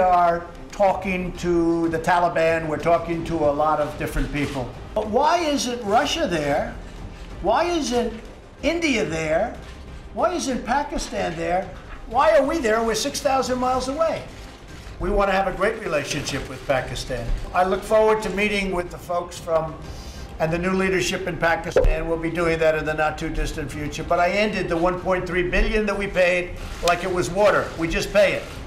are talking to the Taliban, we're talking to a lot of different people. But why isn't Russia there? Why isn't India there? Why isn't Pakistan there? Why are we there? We're 6,000 miles away. We want to have a great relationship with Pakistan. I look forward to meeting with the folks from and the new leadership in Pakistan. We'll be doing that in the not too distant future. But I ended the $1.3 billion that we paid like it was water. We just pay it.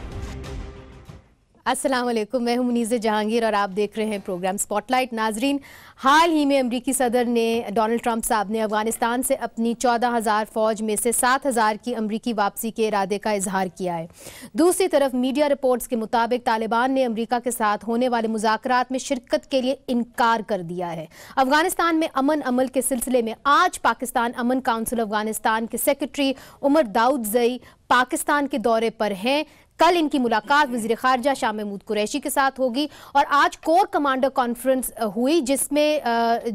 अस्सलाम वालेकुम, मैं हूं Muniz Jahangir और आप देख रहे हैं programme spotlight. नाजरीन, हाल ही में अमरीकी सदर ने डोनाल्ड ट्रंप साहब ने अफ़गानिस्तान से अपनी 14,000 फ़ौज में से 7,000 की अमरीकी वापसी के इरादे का इजहार किया है। दूसरी तरफ मीडिया रिपोर्ट्स के मुताबिक तालिबान ने अमरीका के साथ होने वाले मुज़ाकरात में शिरकत के लिए इनकार कर दिया है। अफ़गानिस्तान में अमन अमल के सिलसिले में आज पाकिस्तान अमन काउंसिल अफ़गानिस्तान के सेक्रेटरी उमर दाऊदज़ई पाकिस्तान के दौरे पर हैं। कल इनकी मुलाकात वज़ीर ख़ारजा शाह महमूद कुरैशी के साथ होगी और आज कोर कमांडर कॉन्फ्रेंस हुई जिसमें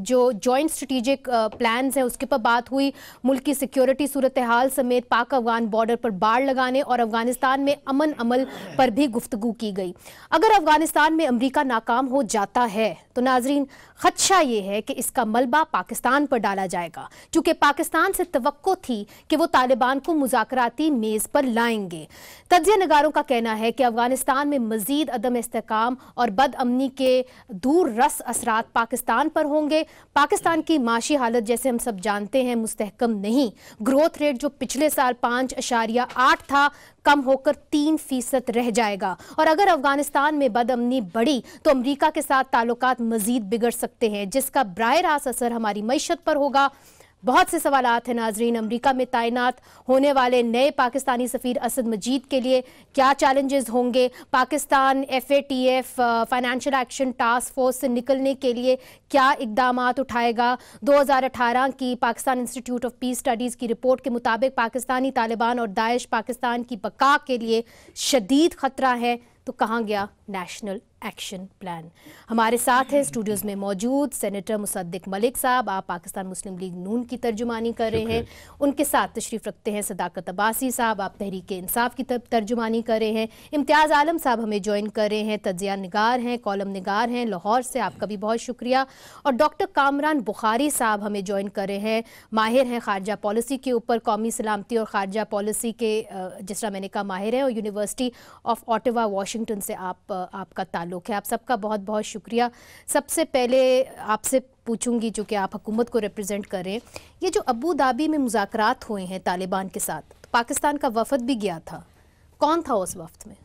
जो जॉइंट स्ट्रेटेजिक प्लान्स हैं उसके पर बात हुई। मुल्क की सिक्योरिटी सूरत हाल समेत पाक अफ़गान बॉर्डर पर बाड़ लगाने और अफ़गानिस्तान में अमन अमल पर भी गुफ्तगू की गई। अगर अफ़गानिस्तान में अमरीका नाकाम हो जाता है तो नाजरीन खदशा ये है कि इसका मलबा पाकिस्तान पर डाला जाएगा, चूँकि पाकिस्तान से तवक्को थी कि वो तालिबान को मुज़ाकराती मेज़ पर लाएंगे। तज्ज़िया नगारों का कहना है कि अफगानिस्तान में मजीद अदम इस्तेकाम और बदअमनी के दूर रस असरात पाकिस्तान पर होंगे। पाकिस्तान की माशी हालत जैसे हम सब जानते हैं मुस्तहकम नहीं। ग्रोथ रेट जो पिछले साल 5.8 था कम होकर 3% रह जाएगा और अगर अफगानिस्तान में बदअमनी बढ़ी तो अमरीका के साथ ताल्लुकात मजीद बिगड़ सकते हैं, जिसका बराह रास्त असर हमारी मईशत पर होगा। बहुत से सवालात हैं नाजरीन। अमरीका में तैनात होने वाले नए पाकिस्तानी सफ़ीर असद मजीद के लिए क्या चैलेंजेस होंगे? Pakistan FATF financial action task force से निकलने के लिए क्या इकदामात उठाएगा? 2018 की Pakistan institute of peace studies की रिपोर्ट के मुताबिक पाकिस्तानी तालिबान और दाइश पाकिस्तान की बका के लिए शदीद ख़तरा है। तो कहाँ गया नेशनल एक्शन प्लान? हमारे साथ हैं स्टूडियोज़ में मौजूद सेनेटर मुसद्दिक मलिक साहब, आप पाकिस्तान मुस्लिम लीग नून की तर्जुमानी कर रहे हैं। उनके साथ तशरीफ़ रखते हैं सदाकत अब्बासी साहब, आप तहरीक इंसाफ की तर्जुमानी कर रहे हैं। इम्तियाज़ आलम साहब हमें ज्वाइन कर रहे हैं, तज्ज़िया निगार हैं, कॉलम निगार हैं लाहौर से, आपका भी बहुत शुक्रिया। और डॉक्टर कामरान बुखारी साहब हमें ज्वाइन कर रहे हैं, माहिर हैं खारजा पॉलिसी के ऊपर, कौमी सलामती और खारजा पॉलिसी के जिस तरह मैंने कहा माहिर हैं, और यूनिवर्सिटी ऑफ ऑटवा वाशिंगटन से आपका ताल्लुक़ है। आप सबका बहुत बहुत शुक्रिया। सबसे पहले आपसे पूछूंगी, जो कि आप हुकूमत को रिप्रेजेंट करें, ये जो अबू धाबी में मुज़ाकरात हुए हैं तालिबान के साथ, तो पाकिस्तान का वफद भी गया था, कौन था उस वफ्त में?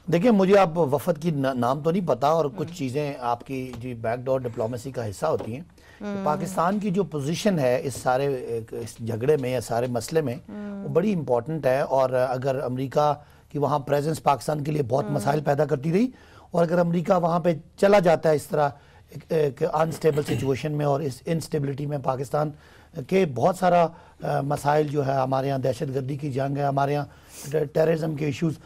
देखिए, मुझे आप वफद की नाम तो नहीं पता और कुछ चीज़ें आपकी जी बैकडोर डिप्लोमेसी का हिस्सा होती हैं। तो पाकिस्तान की जो पोजीशन है इस झगड़े में या सारे मसले में वो बड़ी इम्पोर्टेंट है और अगर अमेरिका की वहाँ प्रेजेंस पाकिस्तान के लिए बहुत मसाइल पैदा करती रही और अगर अमेरिका वहाँ पे चला जाता है इस तरह एक अनस्टेबल सिचुएशन में और इस इनस्टेबिलिटी में, पाकिस्तान के बहुत सारा मसाइल जो है, हमारे यहाँ दहशत गर्दी की जंग है, हमारे यहाँ टेररिज्म के इश्यूज़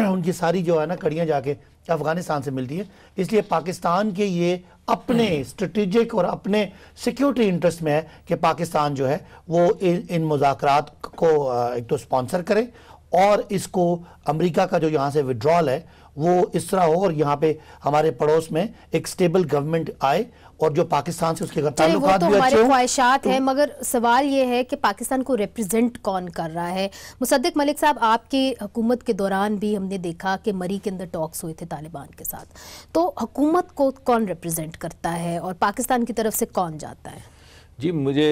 उनकी सारी जो है ना कड़ियाँ जाके अफ़गानिस्तान से मिलती है। इसलिए पाकिस्तान के ये अपने स्ट्रेटेजिक और अपने सिक्योरिटी इंटरेस्ट में है कि पाकिस्तान जो है वो इन मुज़ाकरात को एक तो स्पॉन्सर करे और इसको अमेरिका का जो यहाँ से विड्रॉल है वो इस तरह हो और यहाँ पे हमारे पड़ोस में एक स्टेबल गवर्नमेंट आए और जो पाकिस्तान से उसके ताल्लुकात भी अच्छे हों। ख्वाहिशात हैं, मगर सवाल ये है कि पाकिस्तान को रिप्रेजेंट कौन कर रहा है? मुसद्दिक मलिक साहब, आपकी हुकूमत के दौरान भी हमने देखा कि मरी के अंदर टॉक्स हुए थे तालिबान के साथ, तो हुकूमत को कौन रिप्रेजेंट करता है और पाकिस्तान की तरफ से कौन जाता है? जी, मुझे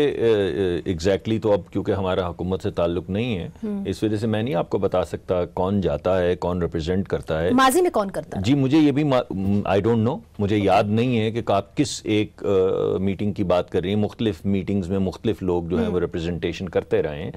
एग्जैक्टली तो अब क्योंकि हमारा हुकूमत से ताल्लुक़ नहीं है, इस वजह से मैं नहीं आपको बता सकता कौन जाता है, कौन रिप्रेजेंट करता है। माजी में कौन करता है? जी, मुझे ये भी आई डोंट नो, मुझे याद नहीं है कि आप किस एक मीटिंग की बात कर रही हैं। मुख्तलिफ मीटिंग्स में मुख्तलिफ लोग जो हैं वो रिप्रेजेंटेशन करते रहे हैं।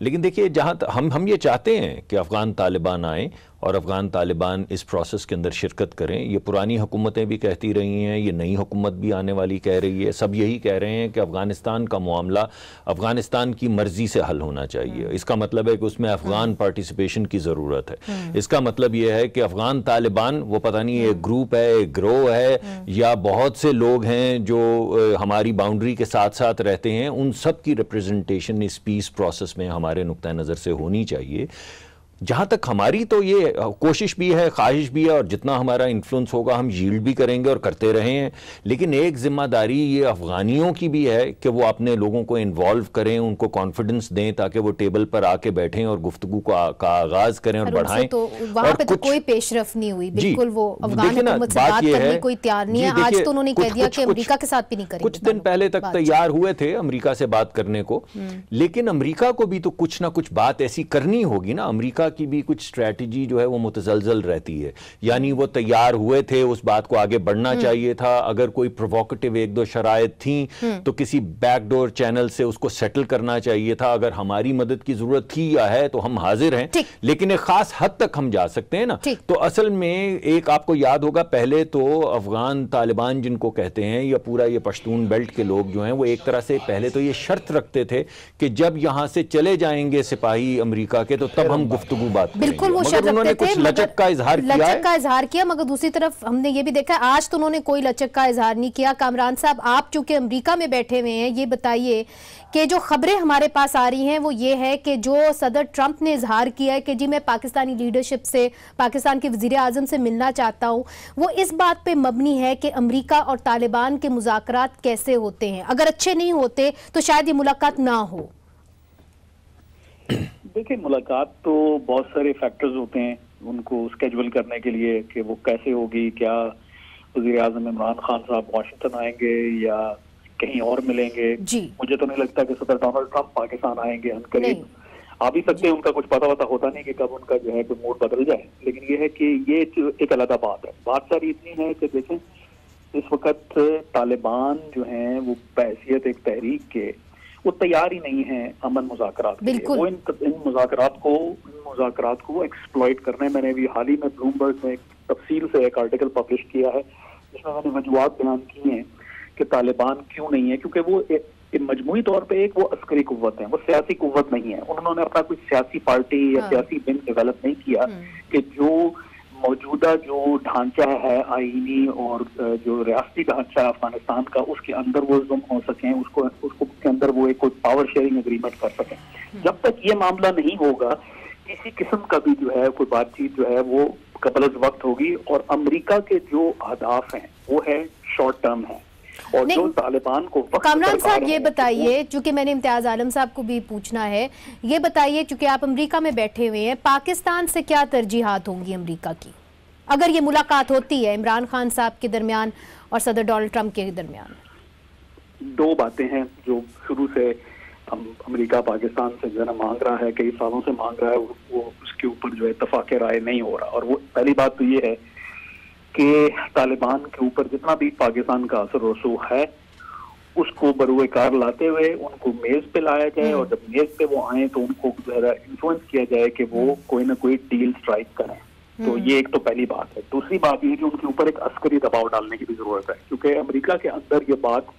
लेकिन देखिए, जहाँ हम ये चाहते हैं कि अफ़गान तालिबान आएँ और अफ़गान तालिबान इस प्रोसेस के अंदर शिरकत करें। ये पुरानी हुकूमतें भी कहती रही हैं, ये नई हुकूमत भी आने वाली कह रही है, सब यही कह रहे हैं कि अफ़गानिस्तान का मामला अफ़गानिस्तान की मर्ज़ी से हल होना चाहिए। इसका मतलब है कि उसमें अफ़गान पार्टिसिपेशन की ज़रूरत है। इसका मतलब ये है कि अफ़गान तालिबान वो पता नहीं एक ग्रुप है, एक ग्रोह है, या बहुत से लोग हैं जो हमारी बाउंड्री के साथ साथ रहते हैं, उन सब की रिप्रेजेंटेशन इस पीस प्रोसेस में हमारे नुक्ता नज़र से होनी चाहिए। जहां तक हमारी तो ये कोशिश भी है, ख्वाहिश भी है, और जितना हमारा इन्फ्लुएंस होगा हम यील्ड भी करेंगे और करते रहे हैं, लेकिन एक जिम्मेदारी ये अफगानियों की भी है कि वो अपने लोगों को इन्वॉल्व करें, उनको कॉन्फिडेंस दें ताकि वो टेबल पर आके बैठें और गुफ्तगू का आगाज करें और बढ़ाएं। तो वहां पे तो कोई पेशरफ नहीं हुई, बिल्कुल वो अफगान हुकूमत से बात करने कोई तैयार नहीं है। आज तो उन्होंने कह दिया कि अमेरिका के साथ भी नहीं करेंगे। कुछ दिन पहले तक तैयार हुए थे अमेरिका से बात करने को, लेकिन अमेरिका को भी तो कुछ ना कुछ बात ऐसी करनी होगी ना। अमेरिका की भी कुछ स्ट्रैटेजी जो है वो मुतजलजल रहती है, यानी वो तैयार हुए थे, उस बात को आगे बढ़ना चाहिए था। अगर कोई प्रोवोकेटिव एक दो शराइत थी तो किसी बैकडोर चैनल से उसको सेटल करना चाहिए था। अगर हमारी मदद की जरूरत थी या है तो हम हाजिर हैं, लेकिन एक खास हद तक हम जा सकते हैं ना। तो असल में एक आपको याद होगा, पहले तो अफगान तालिबान जिनको कहते हैं या पूरा ये पश्तून बेल्ट के लोग जो हैं वो एक तरह से पहले तो ये शर्त रखते थे कि जब यहां से चले जाएंगे सिपाही अमेरिका के तो तब हम गुफ्तगू बात करेंगे। बिल्कुल वो शर्त उन्होंने कुछ लचक का इजहार किया, मगर दूसरी तरफ हमने ये भी देखा आज तो उन्होंने कोई लचक का इजहार नहीं किया। कामरान साहब, आप चूंकि अमेरिका में बैठे हुए हैं, ये बताइए कि जो खबरें हमारे पास आ रही हैं वो ये है कि जो सदर ट्रंप ने इजहार किया है कि जी मैं पाकिस्तानी लीडरशिप से, पाकिस्तान के वजीर आजम से मिलना चाहता हूं, वो इस बात पे मबनी है कि अमेरिका और तालिबान के मुज़ाकरात कैसे होते हैं। अगर अच्छे नहीं होते तो शायद ये मुलाकात ना हो। देखिए, मुलाकात तो बहुत सारे फैक्टर्स होते हैं उनको स्केड्यूल करने के लिए कि वो कैसे होगी। क्या वज़ीर आज़म इमरान खान साहब वाशिंगटन आएंगे या कहीं और मिलेंगे? मुझे तो नहीं लगता कि सदर डोनाल्ड ट्रंप पाकिस्तान आएंगे। अनकरीब आ भी सकते हैं, उनका कुछ पता होता नहीं कि कब उनका जो है कोई मूड बदल जाए। लेकिन ये है कि ये एक अलग बात है। बात सारी इतनी है कि देखें, इस वक्त तालिबान जो है वो बहैसियत एक तहरीक के वो तैयार ही नहीं है अमन मुज़ाकरात के लिए। वो इन मुज़ाकरात को एक्सप्लॉइट करना है। मैंने अभी हाल ही में ब्लूमबर्ग में तफसील से एक आर्टिकल पब्लिश किया है जिसमें मैंने वजूहात बयान की हैं कि तालिबान क्यों नहीं है, क्योंकि वो मजमूई तौर पे एक वो अस्करी कुव्वत है, वो सियासी कुव्वत नहीं है। उन्होंने अपना कोई सियासी पार्टी या सियासी विंग डेवलप नहीं किया कि जो मौजूदा जो ढांचा है आईनी और जो रियासती ढांचा है अफगानिस्तान का, उसके अंदर वो जुम हो सकें, उसको के अंदर वो एक कोई पावर शेयरिंग एग्रीमेंट कर सकें। जब तक ये मामला नहीं होगा, किसी किस्म का भी जो है कोई बातचीत जो है वो कबल वक्त होगी। और अमेरिका के जो अहदाफ हैं वो है शॉर्ट टर्म है, और जो तालिबान को कामरान साहब ये बताइए, चूंकि मैंने इम्तियाज आलम साहब को भी पूछना है, ये बताइए चूंकि आप अमेरिका में बैठे हुए हैं, पाकिस्तान से क्या तरजीहात होंगी अमेरिका की अगर ये मुलाकात होती है इमरान खान साहब के दरमियान और सदर डोनाल्ड ट्रंप के दरमियान? दो बातें हैं जो शुरू से अमेरिका पाकिस्तान से जो है मांग रहा है, कई सालों से मांग रहा है, वो उसके ऊपर जो है इत्तफाक राय नहीं हो रहा। और वो पहली बात तो ये है कि तालिबान के ऊपर जितना भी पाकिस्तान का असर रसूख है उसको बरूए कार लाते हुए उनको मेज पे लाया जाए, और जब मेज पे वो आए तो उनको इन्फ्लुएंस किया जाए कि वो कोई ना कोई डील स्ट्राइक करें। तो ये एक तो पहली बात है। दूसरी बात ये कि उनके ऊपर एक अस्करी दबाव डालने की भी जरूरत है, क्योंकि अमेरिका के अंदर ये बात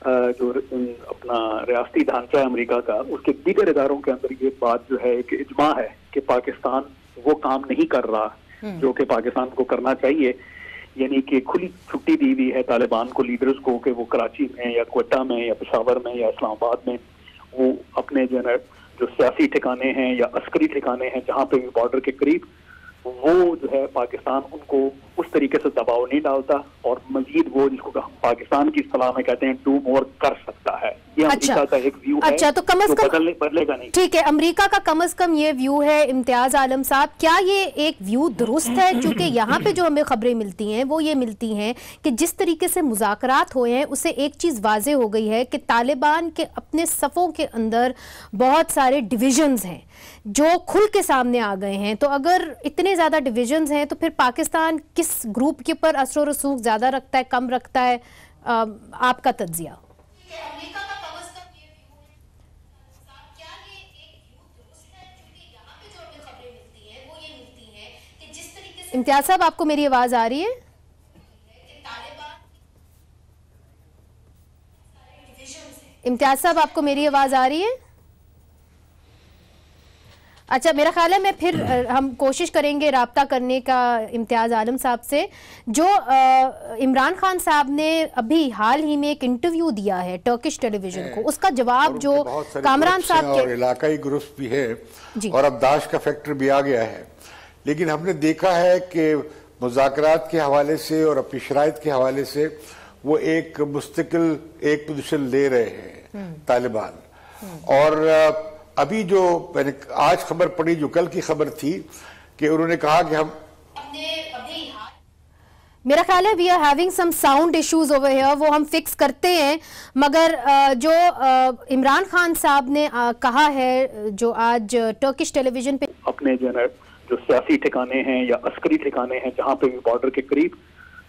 जो अपना रियासती ढांचा है अमेरिका का, उसके दीगर इदारों के अंदर ये बात जो है एक इजमा है कि पाकिस्तान वो काम नहीं कर रहा जो कि पाकिस्तान को करना चाहिए। यानी कि खुली छुट्टी दी हुई है तालिबान को, लीडर्स को, कि वो कराची में या क्वेटा में या पेशावर में या इस्लामाबाद में वो अपने जो है जो सियासी ठिकाने हैं या अस्करी ठिकाने हैं जहाँ पे भी बॉर्डर के करीब, वो जो है पाकिस्तान उनको उस तरीके से दबाव नहीं डालता, और मजीद वो जिसको पाकिस्तान की इस्तिलाह में कहते हैं डू मोर कर सकता है। ये अमेरिका का एक व्यू है। अच्छा, तो कम से कम बदलेगा नहीं। ठीक है, अमेरिका का कम से कम ये व्यू है। इम्तियाज आलम साहब, क्या ये एक व्यू दुरुस्त है? क्योंकि यहाँ पे जो हमें खबरें मिलती हैं वो ये मिलती हैं कि जिस तरीके से मुज़ाकरात हुए हैं उससे एक चीज़ वाज़े हो गई है कि तालिबान के अपने सफ़ों के अंदर बहुत सारे डिविजन्स हैं जो खुल के सामने आ गए हैं। तो अगर इतने ज़्यादा डिविजन्स हैं तो फिर पाकिस्तान किस ग्रुप के ऊपर असर और रसूख ज़्यादा रखता है, कम रखता है? आपका तज्जिया। इम्तियाज साहब, आपको मेरी आवाज आ रही है? इम्तियाज साहब, आपको मेरी आवाज आ रही है? अच्छा, मेरा ख्याल है मैं फिर हम कोशिश करेंगे राब्ता करने का इम्तियाज़ आलम साहब से। जो इमरान खान साहब ने अभी हाल ही में एक इंटरव्यू दिया है टर्किश टेलीविजन को, उसका जवाब जो कामरान साहब के इलाकाई ग्रुप्स भी है और अब दाश का फैक्टर भी आ गया है, लेकिन हमने देखा है कि मुज़ाकरात के हवाले से और अपनी शराइत के हवाले से वो एक मुस्तकिल एक पोजीशन ले रहे हैं तालिबान। और अभी जो मैंने आज खबर पढ़ी, जो कल की खबर थी, कि उन्होंने कहा कि हम मेरा ख्याल है we are having some sound issues over here, वो हम फिक्स करते हैं। मगर जो इमरान खान साहब ने कहा है जो आज टर्किश टेलीविजन पे, अपने जो सियासी ठिकाने हैं या अस्करी ठिकाने हैं जहां पे भी बॉर्डर के करीब,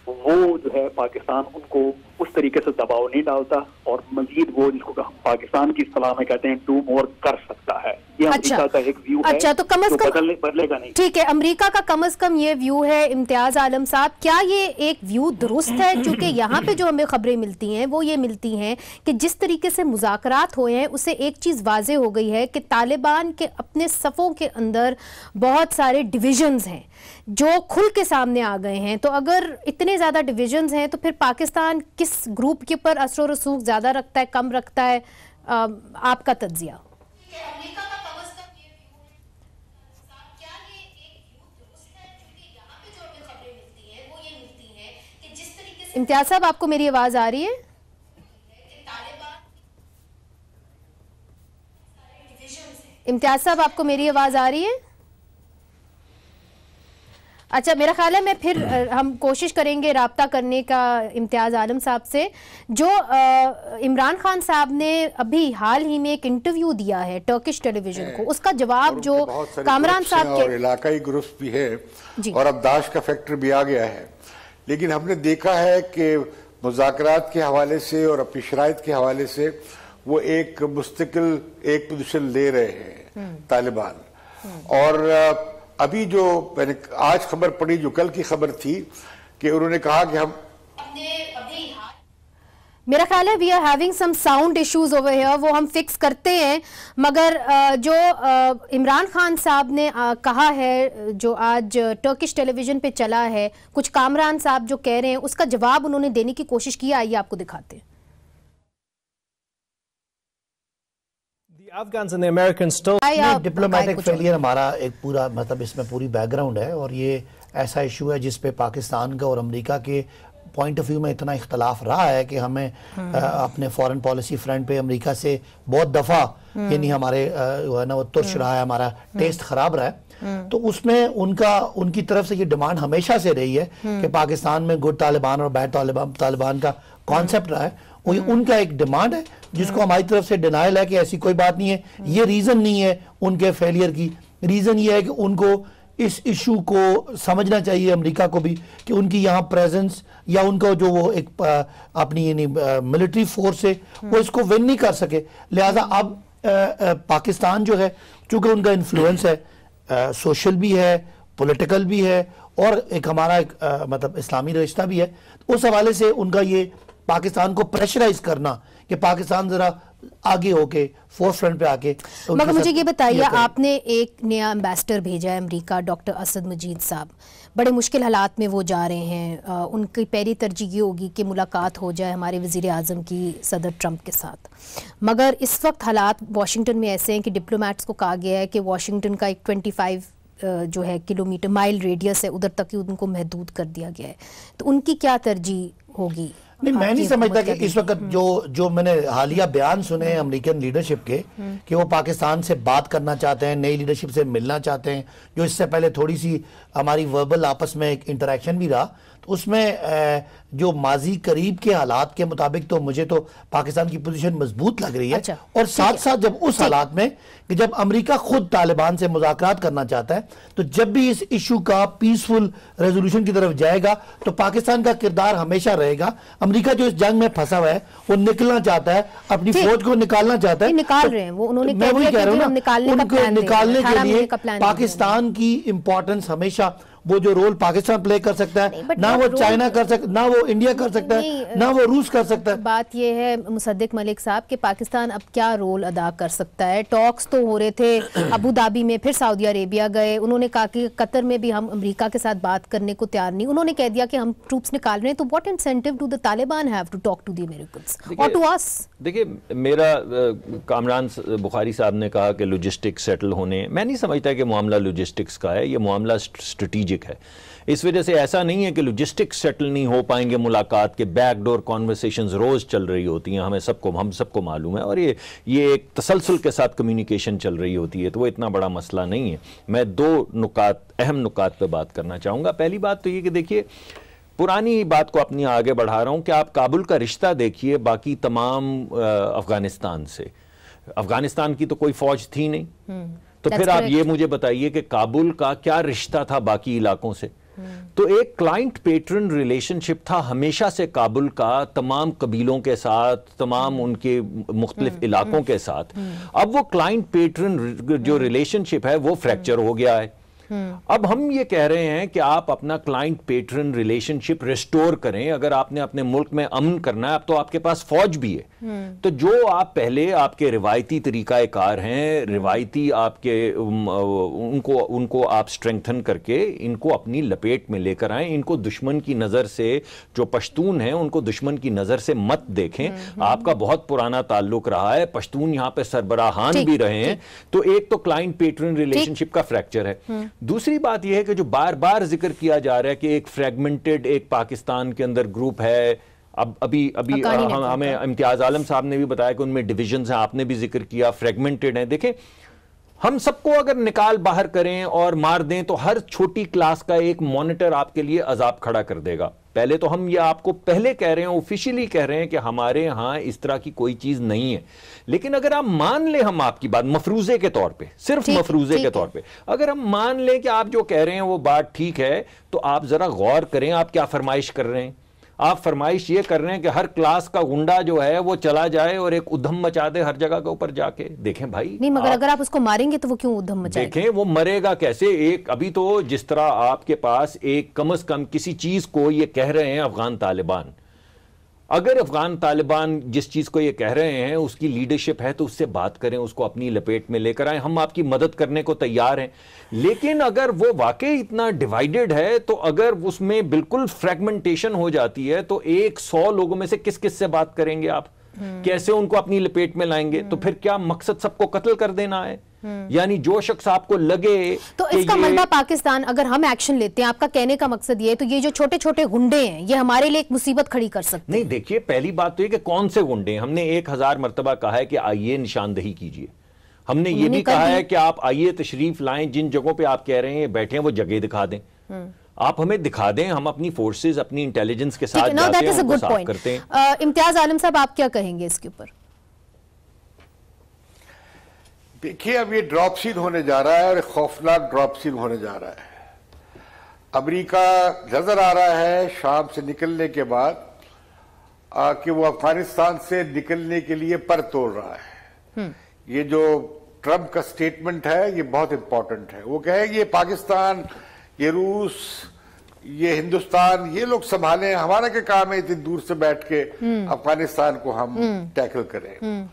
वो जो है पाकिस्तान उनको उस तरीके से दबाव नहीं डालता और मजीद वो जिसको पाकिस्तान की इस्तिलाह में कहते हैं डू मोर कर सकता है। ये अमेरिका का एक व्यू है। अच्छा, तो कम से कम बदलेगा नहीं। ठीक है, अमेरिका का कम से कम ये व्यू है। इम्तियाज आलम साहब, क्या ये एक व्यू दुरुस्त है? क्योंकि यहाँ पे जो हमें खबरें मिलती हैं वो ये मिलती हैं कि जिस तरीके से मुज़ाकरात हुए हैं उससे एक चीज़ वाज़े हो गई है कि तालिबान के अपने सफ़ों के अंदर बहुत सारे डिविजन्स हैं जो खुल के सामने आ गए हैं। तो अगर इतने ज़्यादा डिविजन्स हैं तो फिर पाकिस्तान किस ग्रुप के ऊपर असर और रसूख ज़्यादा रखता है, कम रखता है? आपका तज्जिया। इम्तियाज साहब, आपको मेरी आवाज आ रही है? इम्तियाज साहब, आपको मेरी आवाज आ रही है? अच्छा, मेरा ख्याल है मैं फिर हम कोशिश करेंगे राब्ता करने का इम्तियाज आलम साहब से। जो इमरान खान साहब ने अभी हाल ही में एक इंटरव्यू दिया है टर्किश टेलीविजन को, उसका जवाब जो कामरान साहब के इलाकाई ग्रुप्स भी है और अब दाश का फैक्टर भी आ गया है, लेकिन हमने देखा है कि मुज़ाकरात के हवाले से और अपनी शराइत के हवाले से वो एक मुस्तकिल एक पोजीशन ले रहे हैं तालिबान। और अभी जो मैंने आज खबर पढ़ी, जो कल की खबर थी, कि उन्होंने कहा कि हम मेरा ख्याल है we are having some sound issues over here, वो हम फिक्स करते हैं। मगर जो इमरान खान साहब ने कहा है जो आज टर्किश टेलीविजन पे चला है, कुछ कामरान साहब जो कह रहे हैं उसका जवाब उन्होंने देने की कोशिश की। आइए आपको दिखाते हैं। डिप्लोमेटिक फेलियर हमारा एक पूरा मतलब इसमें पूरी बैकग्राउंड है और ये ऐसा इशू है जिसपे पाकिस्तान का और अमेरिका के पॉइंट ऑफ व्यू में इतना इख्तलाफ रहा है कि हमें अपने फॉरेन पॉलिसी फ्रंट पे अमेरिका से बहुत दफ़ा यानी हमारे ना वो तुर्श रहा है, हमारा टेस्ट खराब रहा है। तो उसमें उनकी तरफ से ये डिमांड हमेशा से रही है कि पाकिस्तान में गुड तालिबान और बैड तालिबान का कॉन्सेप्ट रहा है। उनका एक डिमांड है जिसको हमारी तरफ से डिनाइल है कि ऐसी कोई बात नहीं है। ये रीज़न नहीं है उनके फेलियर की, रीज़न ये है कि उनको इस इशू को समझना चाहिए अमेरिका को भी कि उनकी यहाँ प्रेजेंस या उनका जो वो एक अपनी यानी मिलिट्री फोर्स है वो इसको विन नहीं कर सके। लिहाजा अब पाकिस्तान जो है चूँकि उनका इन्फ्लुएंस है, सोशल भी है, पॉलिटिकल भी है और एक हमारा एक मतलब इस्लामी रिश्ता भी है, उस हवाले से उनका ये पाकिस्तान को प्रेशराइज करना कि पाकिस्तान जरा आगे होके फोर्थ फ्रंट पे आके। मगर मुझे ये बताइए, आपने एक नया एम्बेसडर भेजा है अमेरिका, डॉक्टर असद मजीद साहब, बड़े मुश्किल हालात में वो जा रहे हैं। उनकी पहली तरजीह ये होगी कि मुलाकात हो जाए हमारे वज़ीर आज़म की सदर ट्रंप के साथ। मगर इस वक्त हालात वाशिंगटन में ऐसे हैं कि डिप्लोमेट्स को कहा गया है कि वाशिंगटन का एक 25 जो है किलोमीटर माइल रेडियस है, उधर तक ही उनको महदूद कर दिया गया है। तो उनकी क्या तरजीह होगी? नहीं, मैं नहीं समझता कि इस वक्त जो मैंने हालिया बयान सुने अमेरिकन लीडरशिप के कि वो पाकिस्तान से बात करना चाहते हैं, नई लीडरशिप से मिलना चाहते हैं, जो इससे पहले थोड़ी सी हमारी वर्बल आपस में एक इंटरेक्शन भी रहा, तो उसमें जो माजी करीब के हालात के मुताबिक तो मुझे तो पाकिस्तान की पोजीशन मजबूत लग रही है। अच्छा, और साथ साथ जब उस हालात में कि जब अमेरिका खुद तालिबान से मुज़ाकरात करना चाहता है, तो जब भी इस इशू का पीसफुल रेजोल्यूशन की तरफ जाएगा तो पाकिस्तान का किरदार हमेशा रहेगा। अमेरिका जो इस जंग में फंसा हुआ है वो निकलना चाहता है, अपनी फौज को निकालना चाहता है, निकाल रहे हैं वो, उन्होंने मैं वही कह रहा हूँ ना, उनको निकालने के लिए पाकिस्तान पाकिस्तान की इंपॉर्टेंस हमेशा वो जो रोल पाकिस्तान प्ले कर सकता है, ना वो चाइना कर सकता, ना वो इंडिया कर सकता है, ना वो रूस कर सकता है। बात ये है मुसद्दिक मलिक साहब कि पाकिस्तान अब क्या रोल अदा कर सकता है? टॉक्स तो हो रहे थे अबू धाबी में, फिर सऊदी अरेबिया गए, उन्होंने कहा कि कतर में भी हम अमेरिका के साथ बात करने को तैयार नहीं, उन्होंने कह दिया कि हम ट्रूप्स निकाल रहे हैं। तो what incentive do the Taliban have to talk to the Americans और टू अस? देखिए, मेरा कामरान बुखारी साहब ने कहा कि लॉजिस्टिक्स सेटल होने, मैं नहीं समझता कि मामला लॉजिस्टिक्स का है, ये मामला स्ट्रेटेजिक है। इस वजह से ऐसा नहीं है कि लॉजिस्टिक्स सेटल नहीं हो पाएंगे, मुलाकात के बैकडोर कॉन्वर्सेशंस रोज चल रही होती हैं, हम सबको मालूम है, और ये एक तसलसल के साथ कम्युनिकेशन चल रही होती है, तो वो इतना बड़ा मसला नहीं है। मैं दो अहम नुकात पे बात करना चाहूँगा। पहली बात तो ये कि देखिए, पुरानी बात को अपनी आगे बढ़ा रहा हूँ कि आप काबुल का रिश्ता देखिए बाकी तमाम अफगानिस्तान से। अफगानिस्तान की तो कोई फौज थी नहीं, तो फिर आप ये मुझे बताइए कि काबुल का क्या रिश्ता था बाकी इलाकों से? तो एक क्लाइंट पेट्रन रिलेशनशिप था हमेशा से काबुल का तमाम कबीलों के साथ, तमाम उनके मुख्तलिफ इलाकों के साथ। अब वो क्लाइंट पेट्रन जो रिलेशनशिप है वो फ्रैक्चर हो गया है। अब हम ये कह रहे हैं कि आप अपना क्लाइंट पेट्रन रिलेशनशिप रिस्टोर करें। अगर आपने अपने मुल्क में अमन करना है, अब तो आपके पास फौज भी है, तो जो आप पहले आपके रिवायती तरीकाकार हैं, रिवायती आपके उनको आप स्ट्रेंथन करके इनको अपनी लपेट में लेकर आए। इनको दुश्मन की नजर से, जो पश्तून हैं उनको दुश्मन की नजर से मत देखें। आपका बहुत पुराना ताल्लुक रहा है, पश्तून यहाँ पे सरबराहान भी रहे हैं, तो एक तो क्लाइंट पेट्रन रिलेशनशिप का फ्रैक्चर है। दूसरी बात यह है कि जो बार बार जिक्र किया जा रहा है कि एक फ्रेगमेंटेड एक पाकिस्तान के अंदर ग्रुप है। अब अभी हमें इम्तियाज आलम साहब ने भी बताया कि उनमें डिविजन्स हैं, आपने भी जिक्र किया फ्रेगमेंटेड है। देखें, हम सबको अगर निकाल बाहर करें और मार दें तो हर छोटी क्लास का एक मॉनिटर आपके लिए अजाब खड़ा कर देगा। पहले तो हम ये आपको पहले कह रहे हैं, ऑफिशियली कह रहे हैं कि हमारे यहां इस तरह की कोई चीज नहीं है। लेकिन अगर आप मान लें, हम आपकी बात मफरूजे के तौर पे, सिर्फ मफरूजे के तौर पे अगर हम मान लें कि आप जो कह रहे हैं वो बात ठीक है, तो आप जरा गौर करें आप क्या फरमाइश कर रहे हैं। आप फरमाइश ये कर रहे हैं कि हर क्लास का गुंडा जो है वो चला जाए और एक उधम मचा दे हर जगह के ऊपर जाके। देखें भाई, नहीं, मगर अगर आप उसको मारेंगे तो वो क्यों उधम मचाएगा? देखें वो मरेगा कैसे। एक अभी तो जिस तरह आपके पास एक कम से कम किसी चीज को ये कह रहे हैं अफगान तालिबान, अगर अफगान तालिबान जिस चीज को ये कह रहे हैं उसकी लीडरशिप है तो उससे बात करें, उसको अपनी लपेट में लेकर आए। हम आपकी मदद करने को तैयार हैं। लेकिन अगर वो वाकई इतना डिवाइडेड है, तो अगर उसमें बिल्कुल फ्रेगमेंटेशन हो जाती है, तो 100 लोगों में से किस किस से बात करेंगे आप? कैसे उनको अपनी लपेट में लाएंगे? तो फिर क्या मकसद सबको कत्ल कर देना है? यानी जो शख्स आपको लगे तो इसका मतलब पाकिस्तान, अगर हम एक्शन लेते हैं, आपका कहने का मकसद ये है, तो ये जो छोटे छोटे गुंडे हैं ये हमारे लिए एक मुसीबत खड़ी कर सकते हैं? नहीं, देखिए, पहली बात तो ये कि कौन से गुंडे। हमने 1000 मरतबा कहा है कि आइए निशानदही कीजिए। हमने ये भी कहा है कि आप आइए तशरीफ लाएं, जिन जगहों पे आप कह रहे हैं बैठे हैं वो जगह दिखा दें, आप हमें दिखा दें, हम अपनी फोर्सेस अपनी इंटेलिजेंस के साथ जाते हैं, उनको साफ करते हैं। इम्तियाज आलम साहब, आप क्या कहेंगे इसके ऊपर? देखिए, अब ये ड्रॉप सीन होने जा रहा है और एक खौफनाक ड्रॉप सीन होने जा रहा है। अमेरिका नजर आ रहा है शाम से निकलने के बाद कि वो अफगानिस्तान से निकलने के लिए पर तोड़ रहा है। ये जो ट्रंप का स्टेटमेंट है ये बहुत इंपॉर्टेंट है। वो कहे ये पाकिस्तान, ये रूस, ये हिंदुस्तान, ये लोग संभालें, हमारा क्या काम है इतनी दूर से बैठ के अफगानिस्तान को हम टैकल करें।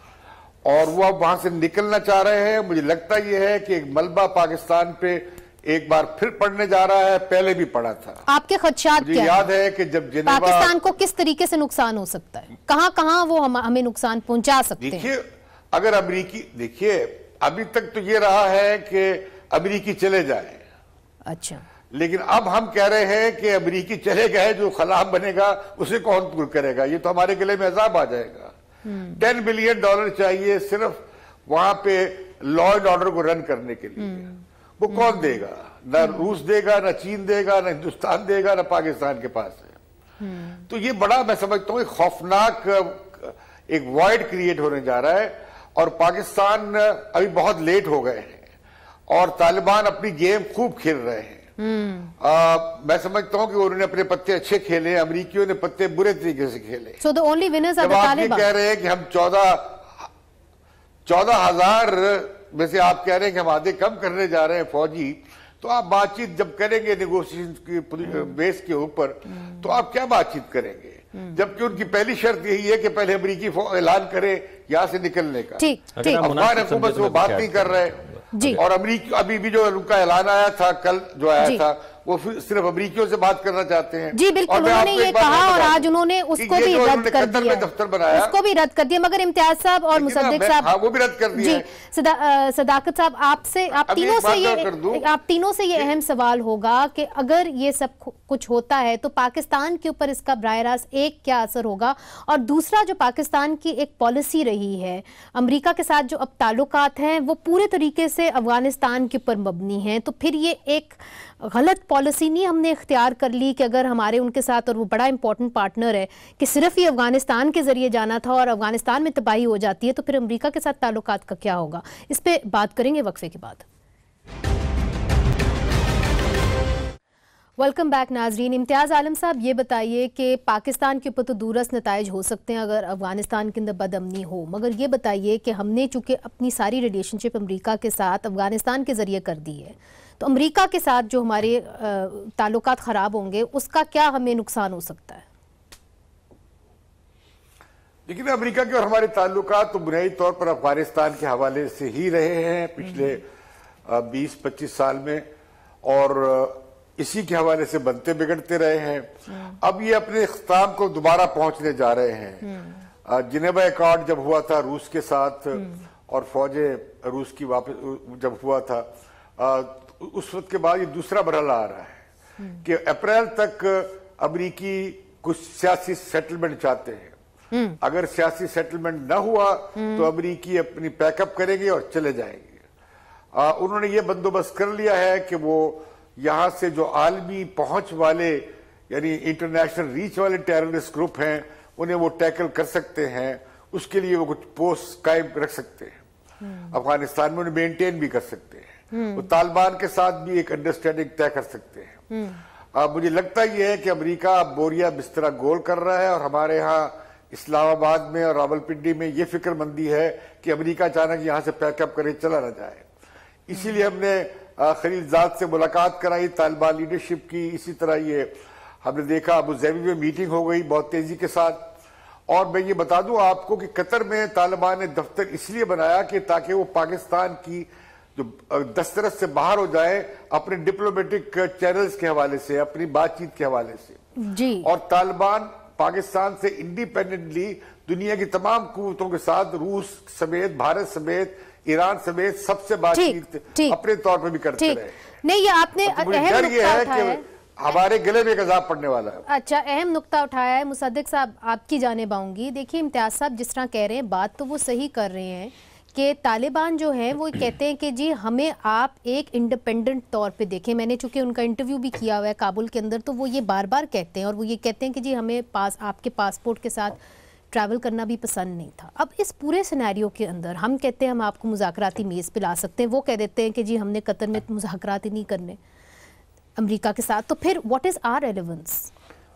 और वो अब वहां से निकलना चाह रहे हैं। मुझे लगता यह है कि एक मलबा पाकिस्तान पे एक बार फिर पड़ने जा रहा है, पहले भी पड़ा था। आपके खदशात क्या हैं? याद है कि जब जेनेवा, पाकिस्तान को किस तरीके से नुकसान हो सकता है, कहां कहां वो हमें नुकसान पहुंचा सकते हैं? देखिए, अगर अमरीकी, देखिए अभी तक तो ये रहा है कि अमरीकी चले जाए, अच्छा, लेकिन अब हम कह रहे हैं कि अमरीकी चले गए, जो खलाफ बनेगा उसे कौन पूरा करेगा? ये तो हमारे गले में अजाब आ जाएगा। $10 बिलियन चाहिए सिर्फ वहां पे लॉ एंड ऑर्डर को रन करने के लिए। वो कौन देगा? ना रूस देगा, ना चीन देगा, ना हिंदुस्तान देगा, ना पाकिस्तान के पास है। तो ये बड़ा, मैं समझता हूं, खौफनाक एक वॉइड क्रिएट होने जा रहा है। और पाकिस्तान अभी बहुत लेट हो गए हैं और तालिबान अपनी गेम खूब खेल रहे हैं। मैं समझता हूं कि उन्होंने अपने पत्ते अच्छे खेले, अमरीकियों ने पत्ते बुरे तरीके से खेले। So the only winners are the आप ये कह रहे हैं कि हम 14,000 में से आप कह रहे हैं कि हम आधे कम करने जा रहे हैं फौजी, तो आप बातचीत जब करेंगे नेगोशिएशन की बेस के ऊपर, तो आप क्या बातचीत करेंगे? जबकि उनकी पहली शर्त यही है कि पहले अमेरिकी ऐलान करे यहाँ से निकलने का। अफगान हुकूमत से वो बात नहीं कर रहे, और अमेरिकी अभी भी जो उनका ऐलान आया था कल जो आया था, वो सिर्फ अमेरिकियों से बात करना चाहते हैं। जी बिल्कुल, उन्होंने ये कहा और आज उन्होंने उसको भी रद्द कर दिया, दफ्तर बनाया उसको भी रद्द कर दिया। मगर इम्तियाज साहब और मुसद्दिक साहब, वो भी रद्द कर दिया। जी सदाकत साहब, आपसे आप तीनों से ये अहम सवाल होगा कि अगर ये सब कुछ होता है तो पाकिस्तान के ऊपर इसका बराह रास्त एक क्या असर होगा, और दूसरा जो पाकिस्तान की एक पॉलिसी रही है अमेरिका के साथ, जो अब ताल्लुकात हैं वो पूरे तरीके से अफगानिस्तान के ऊपर मबनी हैं, तो फिर ये एक गलत पॉलिसी नहीं हमने इख्तियार कर ली कि अगर हमारे उनके साथ, और वो बड़ा इंपॉर्टेंट पार्टनर है, कि सिर्फ ये अफगानिस्तान के जरिए जाना था और अफगानिस्तान में तबाही हो जाती है, तो फिर अमेरिका के साथ ताल्लुकात का क्या होगा? इस पे बात करेंगे वक्फे के बाद। वेलकम बैक नाजरीन। इम्तियाज आलम साहब, ये बताइए कि पाकिस्तान के ऊपर तो दूरस नताइज हो सकते हैं अगर अफगानिस्तान के अंदर बदअमनी हो, मगर ये बताइए कि हमने चूंकि अपनी सारी रिलेशनशिप अमेरिका के साथ अफगानिस्तान के जरिए कर दी है, तो अमेरिका के साथ जो हमारे ताल्लुकात ख़राब होंगे उसका क्या हमें नुकसान हो सकता है? लेकिन अमेरिका के और हमारे ताल्लुकात तो बुनियादी तौर पर अफगानिस्तान के हवाले से ही रहे हैं पिछले 20-25 साल में, और इसी के हवाले से बनते बिगड़ते रहे हैं। अब ये अपने इख्तिताम को दोबारा पहुंचने जा रहे हैं। जिनेवा अकॉर्ड जब हुआ था रूस के साथ, और फौजें रूस की वापस जब हुआ था, उस वक्त के बाद ये दूसरा मरहला आ रहा है कि अप्रैल तक अमेरिकी कुछ सियासी सेटलमेंट चाहते हैं। अगर सियासी सेटलमेंट न हुआ तो अमेरिकी अपनी पैकअप करेंगे और चले जाएंगे। उन्होंने ये बंदोबस्त कर लिया है कि वो यहां से जो आलमी पहुंच वाले, यानी इंटरनेशनल रीच वाले टेररिस्ट ग्रुप हैं, उन्हें वो टैकल कर सकते हैं। उसके लिए वो कुछ पोस्ट कायम रख सकते हैं, अफगानिस्तान में उन्हें मेंटेन भी कर सकते हैं। वो तालिबान के साथ भी एक अंडरस्टैंडिंग तय कर सकते हैं। मुझे लगता ये है कि अमेरिका बोरिया बिस्तरा गोल कर रहा है, और हमारे यहाँ इस्लामाबाद में और रावलपिंडी में ये फिक्रमंदी है कि अमेरिका अचानक यहाँ से पैकअप करे चला न जाए। इसीलिए हमने खलीलजाद से मुलाकात कराई तालिबान लीडरशिप की। इसी तरह ये हमने देखा अबू ज़ैबी में मीटिंग हो गई बहुत तेजी के साथ। और मैं ये बता दूं आपको कि कतर में तालिबान ने दफ्तर इसलिए बनाया कि ताकि वो पाकिस्तान की जो दस्तरस से बाहर हो जाए अपने डिप्लोमेटिक चैनल्स के हवाले से, अपनी बातचीत के हवाले से जी। और तालिबान पाकिस्तान से इंडिपेंडेंटली दुनिया की तमाम कुव्वतों के साथ, रूस समेत, भारत समेत, ईरान समेत सबसे बातचीत अपने तौर पर भी करते रहे। नहीं, ये आपने अहम नुक्ता उठाया है, हमारे गले में गज़ाब पड़ने वाला है। अच्छा, अहम नुक्ता उठाया है। मुसद्दिक साहब, आपकी जानिब आऊंगी। देखिए इम्तियाज साहब जिस तरह कह रहे हैं, बात तो वो सही कर रहे हैं कि तालिबान जो है वो कहते हैं कि जी हमें आप एक इंडिपेंडेंट तौर पे देखें। मैंने चूंकि उनका इंटरव्यू भी किया हुआ है काबुल के अंदर, तो वो ये बार बार कहते हैं, और वो ये कहते हैं कि जी हमें आपके पासपोर्ट के साथ ट्रैवल करना भी पसंद नहीं था। अब इस पूरे सिनेरियो के अंदर हम कहते हैं हम आपको मुज़ाकराती मेज़ पे ला सकते हैं, वो कह देते हैं कि जी हमने कतर में मुज़ाकरात ही नहीं करने अमेरिका के साथ, तो फिर व्हाट इज़ आवर रेलेवेंस?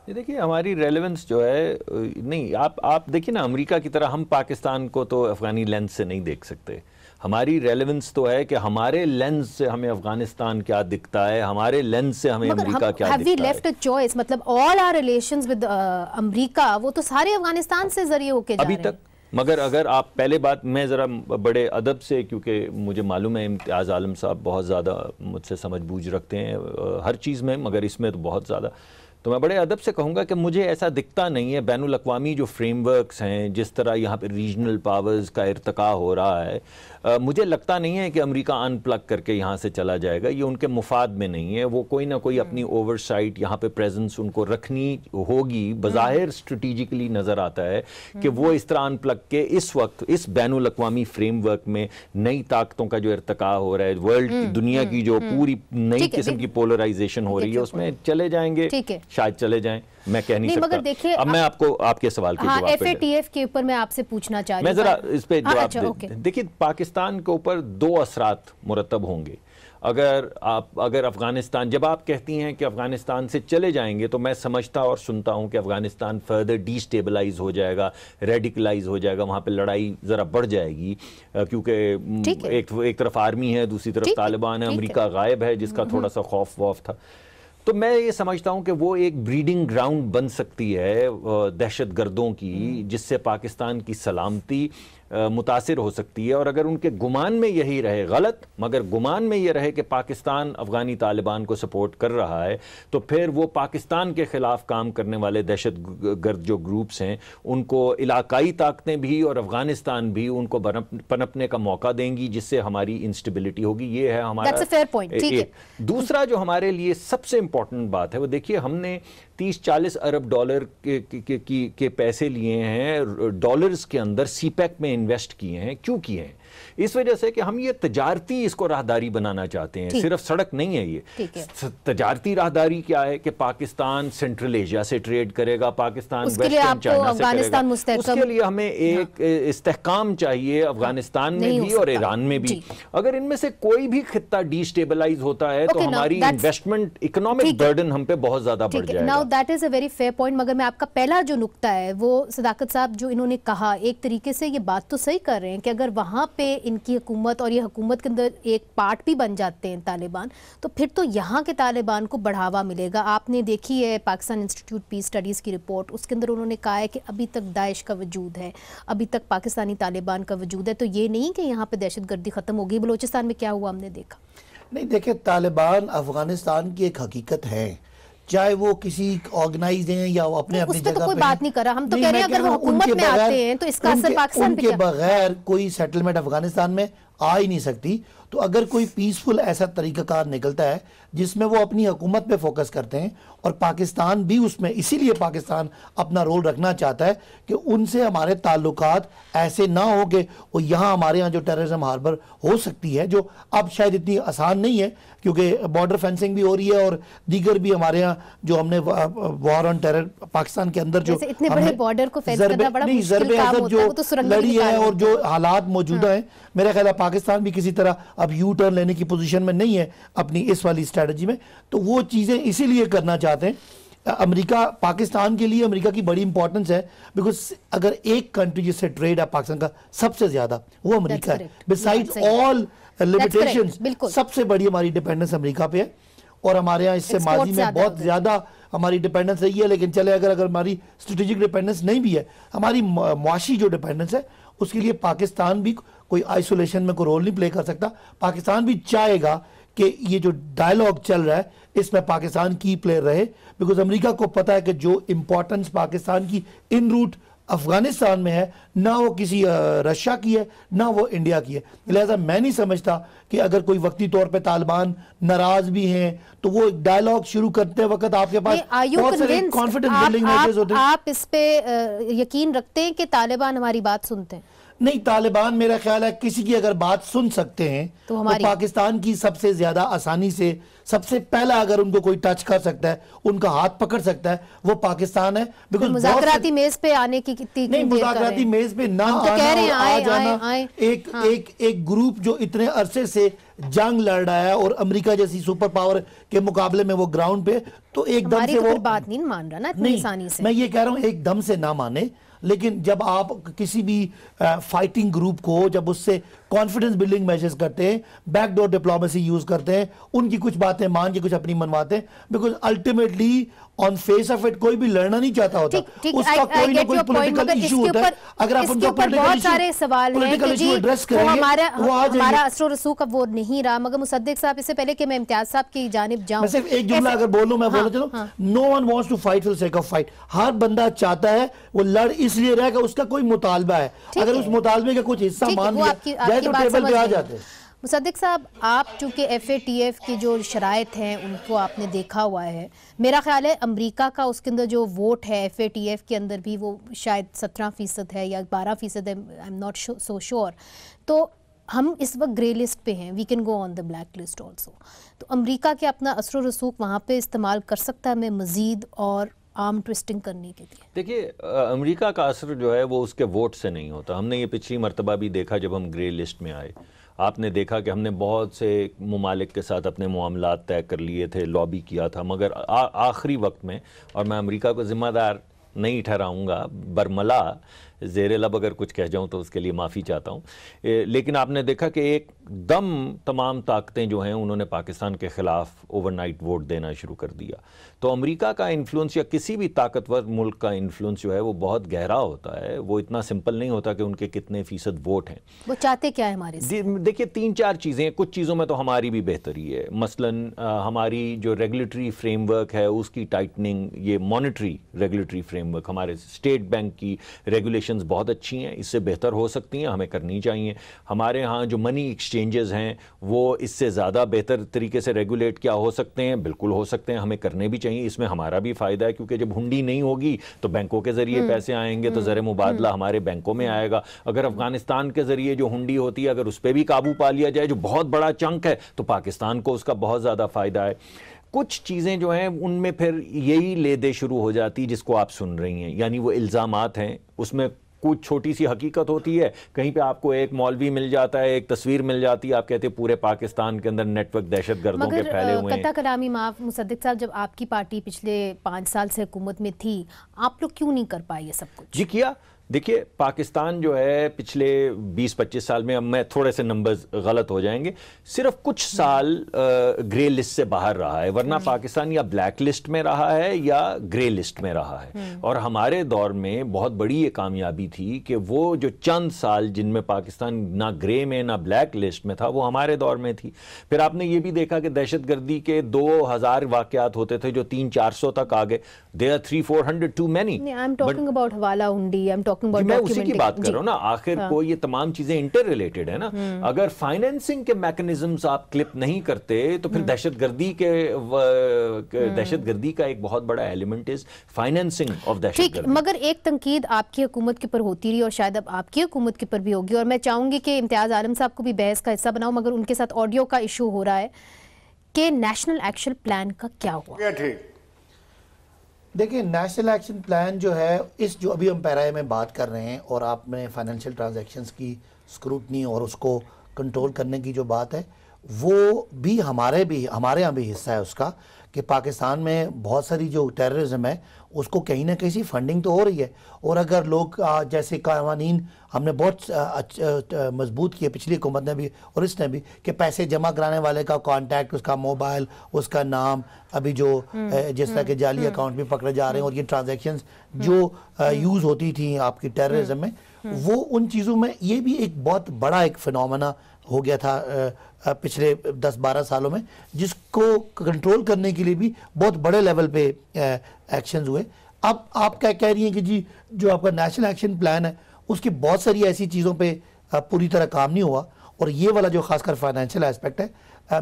देखिए हमारी रेलेवेंस जो है, नहीं आप देखिए ना, अमेरिका की तरह हम पाकिस्तान को तो अफगानी लेंस से नहीं देख सकते। हमारी रेलेवेंस तो है कि हमारे लेंस से हमें अफगानिस्तान क्या दिखता है, हमारे लेंस से हमें अमेरिका क्या दिखता है। लेफ्ट अ चॉइस, मतलब all our relations with America वो तो सारे अफगानिस्तान से जरिए होके जा रहे हैं अभी तक। मगर अगर आप पहले बात, मैं ज़रा बड़े अदब से, क्योंकि मुझे मालूम है इम्तियाज़ आलम साहब बहुत ज़्यादा मुझसे समझ बूझ रखते हैं हर चीज़ में, मगर इसमें तो बहुत ज़्यादा, तो मैं बड़े अदब से कहूँगा कि मुझे ऐसा दिखता नहीं है बैनुल अक़वामी जो फ्रेमवर्क्स हैं, जिस तरह यहाँ पे रीजनल पावर्स का इर्तका हो रहा है, मुझे लगता नहीं है कि अमेरिका अनप्लग करके यहाँ से चला जाएगा। ये उनके मुफाद में नहीं है। वो कोई ना कोई अपनी ओवरसाइट यहाँ पे प्रेजेंस उनको रखनी होगी। बज़ाहिर स्ट्रेटिजिकली नज़र आता है कि वो इस तरह अनप्लग के इस वक्त इस बैनुल अक़वामी फ्रेमवर्क में नई ताकतों का जो इर्तका हो रहा है, वर्ल्ड दुनिया की जो पूरी नई किस्म की पोलराइजेशन हो रही है, उसमें चले जाएंगे, शायद चले जाएं, मैं कह नहीं सकता। देखिए अब मैं आपको आपके सवाल के जवाब FATF के ऊपर मैं आपसे पूछना चाह रही हूं, मैं जरा इस पे जवाब देखिए पाकिस्तान के ऊपर दो असरात मुरतब होंगे। अगर अफगानिस्तान, जब आप कहती हैं कि अफगानिस्तान से चले जाएंगे, तो मैं समझता और सुनता हूं कि अफगानिस्तान फर्दर डिस्टेबलाइज हो जाएगा, रेडिकलाइज हो जाएगा, वहां पे लड़ाई ज़रा बढ़ जाएगी, क्योंकि एक तरफ आर्मी है, दूसरी तरफ तालिबान है, अमेरिका गायब है, जिसका थोड़ा सा खौफ वौफ था। तो मैं ये समझता हूं कि वो एक ब्रीडिंग ग्राउंड बन सकती है दहशत गर्दों की, जिससे पाकिस्तान की सलामती मुतासिर हो सकती है। और अगर उनके गुमान में यही रहे, गलत मगर गुमान में ये रहे कि पाकिस्तान अफगानी तालिबान को सपोर्ट कर रहा है, तो फिर वो पाकिस्तान के खिलाफ काम करने वाले दहशत गर्द जो ग्रुप्स हैं, उनको इलाकाई ताकतें भी और अफगानिस्तान भी उनको पनपने का मौका देंगी, जिससे हमारी इंस्टेबिलिटी होगी। ये है हमारा दूसरा जो हमारे लिए सबसे इंपॉर्टेंट बात है, वो देखिए हमने 30-40 अरब डॉलर के पैसे लिए हैं, डॉलर्स के अंदर सीपैक में इन्वेस्ट किए हैं। क्यों किए हैं? इस वजह से कि हम ये तजारती इसको राहदारी बनाना चाहते हैं, सिर्फ सड़क नहीं है ये। तजारती राहदारी क्या है कि पाकिस्तान सेंट्रल एशिया से ट्रेड करेगा, पाकिस्तान वेस्टर्न चाइना से करेगा। उसके लिए हमें एक इस्तेहकाम चाहिए अफगानिस्तान में भी और ईरान में भी। अगर इनमें से कोई भी खित्ता डिस्टेबलाइज होता है तो हमारी इन्वेस्टमेंट इकोनॉमिक बर्डन हम पे बहुत ज्यादा बढ़ जाएगा। Now that is a very fair point, मगर मैं आपका पहला जो नुक्ता है वो सदाकत साहब जो इन्होंने कहा, एक तरीके से ये बात तो सही कर रहे हैं कि अगर वहां पे इनकी हुकूमत और ये हुकूमत के अंदर एक पार्ट भी बन जाते हैं तालिबान, तो फिर तो यहाँ के तालिबान को बढ़ावा मिलेगा। आपने देखी है पाकिस्तान इंस्टीट्यूट पीस स्टडीज़ की रिपोर्ट, उसके अंदर उन्होंने कहा है कि अभी तक दाइश का वजूद है, अभी तक पाकिस्तानी तालिबान का वजूद है। तो ये नहीं कि यहाँ पे दहशतगर्दी ख़त्म हो गई। बलोचिस्तान में क्या हुआ हमने देखा। नहीं, देखिए तालिबान अफगानिस्तान की एक हकीकत है, चाहे वो किसी ऑर्गेनाइज हैं या वो अपने जगह तो कोई बात नहीं कर रहा। हम तो कह रहे हैं अगर वो हुकूमत में आते हैं तो इसका असर पाकिस्तान पे क्या? उनके बगैर कोई सेटलमेंट अफगानिस्तान में आ ही नहीं सकती। तो अगर कोई पीसफुल ऐसा तरीकाकार निकलता है जिसमें वो अपनी हुकूमत पे फोकस करते हैं और पाकिस्तान भी उसमें, इसीलिए पाकिस्तान अपना रोल रखना चाहता है कि उनसे हमारे ताल्लुकात ऐसे ना हो कि वो यहाँ हमारे यहाँ जो टेररिज्म हार्बर हो सकती है, जो अब शायद इतनी आसान नहीं है क्योंकि बॉर्डर फेंसिंग भी हो रही है और दीगर भी हमारे यहाँ जो हमने वॉर ऑन टेरर पाकिस्तान के अंदर जो इतने बड़े बॉर्डर को फेंस करना बड़ा मुश्किल काम होता है, वो तो सुरंग लड़ी है और जो हालात मौजूदा हैं, मेरा ख्याल है पाकिस्तान भी किसी तरह अब यू टर्न लेने की पोजीशन में नहीं है अपनी इस वाली स्ट्रेटजी में। तो वो चीज़ें इसीलिए करना चाहते हैं। अमेरिका, पाकिस्तान के लिए अमेरिका की बड़ी इंपॉर्टेंस है, बिकॉज अगर एक कंट्री जिससे ट्रेड है पाकिस्तान का सबसे ज्यादा वो अमेरिका है। बिसाइड्स ऑल लिमिटेशंस सबसे बड़ी हमारी डिपेंडेंस अमेरिका पे है और हमारे यहाँ इससे माजी में बहुत ज्यादा हमारी डिपेंडेंस रही है। लेकिन चले अगर हमारी स्ट्रेटेजिक डिपेंडेंस नहीं भी है, हमारी मुआशी जो डिपेंडेंस है उसके लिए पाकिस्तान भी कोई आइसोलेशन में कोई रोल नहीं प्ले कर सकता। पाकिस्तान भी चाहेगा कि ये जो डायलॉग चल रहा है इसमें पाकिस्तान की प्लेयर रहे, बिकॉज अमेरिका को पता है कि जो इंपॉर्टेंस पाकिस्तान की इन रूट अफगानिस्तान में है ना वो किसी रशिया की है ना वो इंडिया की है। लिहाजा मैं नहीं समझता कि अगर कोई वक्ती तौर पे तालिबान नाराज भी हैं तो वो डायलॉग शुरू करते वक्त आपके पास बहुत सारे कॉन्फिडेंस बिल्डिंग मेजर्स होते हैं। आप इस पे यकीन रखते हैं कि तालिबान हमारी बात सुनते हैं? नहीं, तालिबान मेरा ख्याल है किसी की अगर बात सुन सकते हैं तो पाकिस्तान की सबसे ज्यादा आसानी से सबसे पहला अगर उनको कोई टच कर सकता है, उनका हाथ पकड़ सकता है, वो पाकिस्तान है। बिकॉज़ मुज़ाकराती मेज पे आने की कितनी नहीं, मुज़ाकराती मेज पे ना आना, एक ग्रुप जो इतने अरसे से जंग लड़ रहा है और अमेरिका जैसी सुपर पावर के मुकाबले में वो ग्राउंड पे, तो एकदम से वो बात नहीं मान रहा ना इतनी आसानी से। मैं ये कह रहा हूँ एकदम से ना माने, लेकिन जब आप किसी भी फाइटिंग ग्रुप को जब उससे कॉन्फिडेंस बिल्डिंग मेजर्स करते हैं, बैकडोर डिप्लोमेसी यूज करते हैं, उनकी कुछ बातें मान के कुछ अपनी मनवाते हैं, because ultimately on face of it कोई भी लड़ना नहीं चाहता होता। उसका कोई ना कोई पॉलिटिकल इशू होता है। अगर आप उनका बहुत सारे सवाल हैं कि जी हमारा असर और रसूख अब वो नहीं रहा। मगर मुसद्दिक साहब, इससे पहले कि मैं इम्तियाज साहब की जानिब जाऊं, सिर्फ एक जुमला अगर बोलूं, मैं बोलना चाहता हूं, no one wants to fight for the sake of fight. हर बंदा चाहता है वो लड़ इसलिए रहे कि उसका कोई मुतालबा है, अगर उस मुतालबे का कुछ हिस्सा मान लिया जाए तो टेबल पे आ जाते हैं। मुसद्दिक साहब, आप चूंकि FATF की जो शराइत हैं उनको आपने देखा हुआ है, मेरा ख्याल है अमेरिका का उसके अंदर जो वोट है FATF के अंदर भी वो शायद 17% है या 12% है, I am not so sure. तो हम इस वक्त ग्रे लिस्ट पे हैं, we can go on the black list also. तो अमेरिका के अपना असर और रसूख वहाँ पे इस्तेमाल कर सकता है हमें मज़ीद और आर्म ट्विस्टिंग करने के लिए? देखिए, अमेरिका का असर जो है वो उसके वोट से नहीं होता। हमने ये पिछली मरतबा भी देखा जब हम ग्रे लिस्ट में आए। आपने देखा कि हमने बहुत से ममालिक के साथ अपने मामलात तय कर लिए थे, लॉबी किया था, मगर आखिरी वक्त में, और मैं अमेरिका को ज़िम्मेदार नहीं ठहराऊँगा, बरमला ज़ेरे लब अगर कुछ कह जाऊँ तो उसके लिए माफ़ी चाहता हूँ, लेकिन आपने देखा कि एकदम तमाम ताकतें जो हैं उन्होंने पाकिस्तान के ख़िलाफ़ ओवरनाइट वोट देना शुरू कर दिया। तो अमेरिका का इन्फ्लुएंस या किसी भी ताकतवर मुल्क का इन्फ्लुएंस जो है वो बहुत गहरा होता है, वो इतना सिंपल नहीं होता कि उनके कितने फ़ीसद वोट हैं। वो चाहते क्या है हमारे से? देखिए 3-4 चीज़ें हैं, कुछ चीज़ों में तो हमारी भी बेहतरी है, मसलन हमारी जो रेगुलेटरी फ्रेमवर्क है उसकी टाइटनिंग, ये मॉनेटरी रेगुलेटरी फ्रेमवर्क, हमारे स्टेट बैंक की रेगुलेशंस बहुत अच्छी हैं, इससे बेहतर हो सकती हैं, हमें करनी चाहिए। हमारे यहाँ जो मनी एक्सचेंजेस हैं वो इससे ज़्यादा बेहतर तरीके से रेगुलेट क्या हो सकते हैं, बिल्कुल हो सकते हैं, हमें करने भी चाहिए। इसमें हमारा भी फ़ायदा है क्योंकि जब हुंडी नहीं होगी तो बैंकों के ज़रिए पैसे आएंगे, तो ज़र मुबादला हमारे बैंकों में आएगा। अगर अफगानिस्तान के ज़रिए जो हुंडी होती है अगर उस पर भी काबू पा लिया जाए, जो बहुत बड़ा चंक है, तो पाकिस्तान को उसका बहुत ज़्यादा फ़ायदा है। कुछ चीज़ें जो हैं उनमें फिर यही लेदे शुरू हो जाती जिसको आप सुन रही हैं, यानी वो इल्ज़ामात हैं, उसमें कुछ छोटी सी हकीकत होती है, कहीं पे आपको एक मौलवी मिल जाता है, एक तस्वीर मिल जाती है, आप कहते हैं पूरे पाकिस्तान के अंदर नेटवर्क दहशतगर्दों के फैले हुए हैं। कत्ता कलामी माफ मुसद्दिक साहब, जब आपकी पार्टी पिछले 5 साल से हुकूमत में थी, आप लोग क्यों नहीं कर पाए ये सब कुछ? जी किया। देखिए पाकिस्तान जो है पिछले 20-25 साल में, अब मैं थोड़े से नंबर्स गलत हो जाएंगे, सिर्फ कुछ साल ग्रे लिस्ट से बाहर रहा है, वरना पाकिस्तान या ब्लैक लिस्ट में रहा है या ग्रे लिस्ट में रहा है। और हमारे दौर में बहुत बड़ी ये कामयाबी थी कि वो जो चंद साल जिनमें पाकिस्तान ना ग्रे में ना ब्लैक लिस्ट में था, वो हमारे दौर में थी। फिर आपने ये भी देखा कि दहशतगर्दी के 2000 वाकयात होते थे जो 300-400 तक आ गए। There are 300-400 too many. I'm talking about हवाला हुंडी, I'm talking about मैं उसी की बात कर रहा हूँ ना। आखिर को ये तमाम चीजें इंटर रिलेटेड है ना। अगर फाइनेंसिंग के मैकेनिज्म्स आप क्लिप नहीं करते तो फिर दहशतगर्दी का एक बहुत बड़ा एलिमेंट इज फाइनेंसिंग ऑफ दहशतगर्दी। ठीक, मगर एक तंकीद आपकी हुकूमत के ऊपर होती रही और शायद अब आपकी हुकूमत के ऊपर भी होगी, और मैं चाहूंगी कि इम्तियाज आलम साहब को भी बहस का हिस्सा बनाऊं, मगर उनके साथ ऑडियो का इशू हो रहा है कि नेशनल एक्शन प्लान का क्या हुआ? देखिए नेशनल एक्शन प्लान जो है, इस जो अभी हम पैराए में बात कर रहे हैं, और आपने फाइनेंशियल ट्रांजैक्शंस की स्क्रूटनी और उसको कंट्रोल करने की जो बात है, वो भी हमारे यहाँ भी हिस्सा है उसका, कि पाकिस्तान में बहुत सारी जो टेररिज्म है उसको कहीं ना कहीं फंडिंग तो हो रही है। और अगर लोग जैसे कानून हमने बहुत मजबूत किए, पिछली हुकूमत ने भी और इसने भी, कि पैसे जमा कराने वाले का कॉन्टैक्ट, उसका मोबाइल, उसका नाम, अभी जो जिस तरह के जाली अकाउंट भी पकड़े जा रहे हैं, और ये ट्रांजैक्शंस जो यूज़ होती थी आपकी टेररिज्म में, वो उन चीज़ों में ये भी एक बहुत बड़ा एक फिनोमेना हो गया था पिछले 10-12 सालों में, जिसको कंट्रोल करने के लिए भी बहुत बड़े लेवल पे एक्शंस हुए। अब आप क्या कह रही हैं कि जी जो आपका नेशनल एक्शन प्लान है उसकी बहुत सारी ऐसी चीज़ों पे पूरी तरह काम नहीं हुआ, और ये वाला जो खासकर फाइनेंशियल एस्पेक्ट है,